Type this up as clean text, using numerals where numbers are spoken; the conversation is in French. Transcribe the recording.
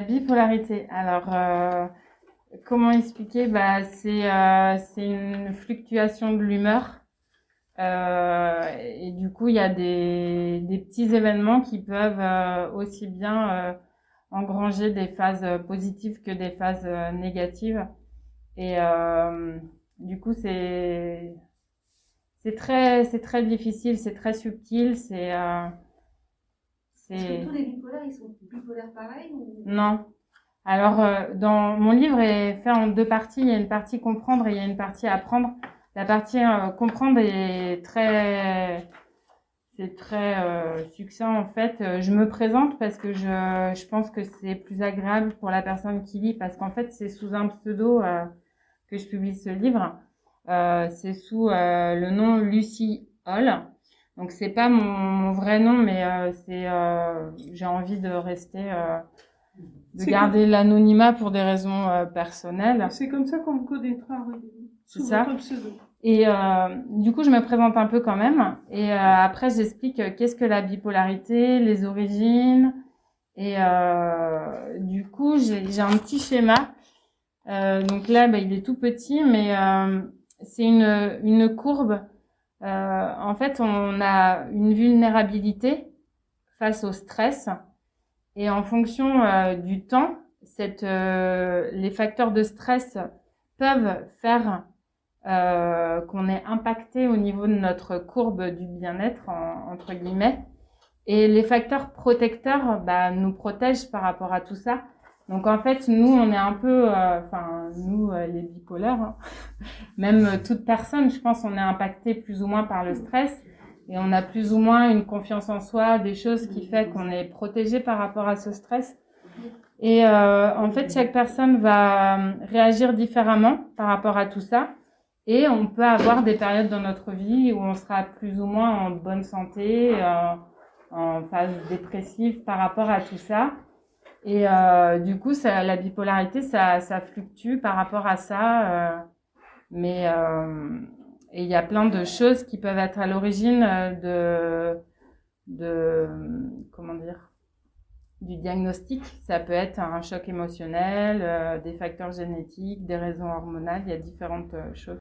bipolarité. Alors, comment expliquer? C'est une fluctuation de l'humeur. Et du coup, il y a des petits événements qui peuvent aussi bien engranger des phases positives que des phases négatives. Et du coup, c'est très difficile, c'est très subtil, Est-ce que c'est tous les bipolaires, ils sont bipolaires pareil ou... non. Alors, dans mon livre est fait en deux parties. Il y a une partie comprendre et il y a une partie apprendre. La partie comprendre c'est très succinct en fait. Je me présente parce que je pense que c'est plus agréable pour la personne qui lit parce qu'en fait c'est sous un pseudo que je publie ce livre. C'est sous le nom Lucie Hall. Donc c'est pas mon vrai nom, mais j'ai envie de rester de garder l'anonymat pour des raisons personnelles. C'est comme ça qu'on me connaîtra, C'est sous ça. votre pseudo. Et du coup, je me présente un peu quand même. Et après, j'explique qu'est-ce que la bipolarité, les origines. Et du coup, j'ai un petit schéma. Donc là, il est tout petit, mais c'est une courbe. En fait, on a une vulnérabilité face au stress. Et en fonction du temps, les facteurs de stress peuvent faire qu'on est impacté au niveau de notre courbe du bien-être, entre guillemets. Et les facteurs protecteurs nous protègent par rapport à tout ça. Donc en fait, nous, on est un peu, les bipolaires, hein. Même toute personne, je pense, on est impacté plus ou moins par le stress. Et on a plus ou moins une confiance en soi, des choses qui fait qu'on est protégé par rapport à ce stress. Et en fait, chaque personne va réagir différemment par rapport à tout ça. Et on peut avoir des périodes dans notre vie où on sera plus ou moins en bonne santé, en phase dépressive par rapport à tout ça. Et du coup, la bipolarité, ça fluctue par rapport à ça. Et il y a plein de choses qui peuvent être à l'origine comment dire, du diagnostic. Ça peut être un choc émotionnel, des facteurs génétiques, des raisons hormonales. Il y a différentes choses.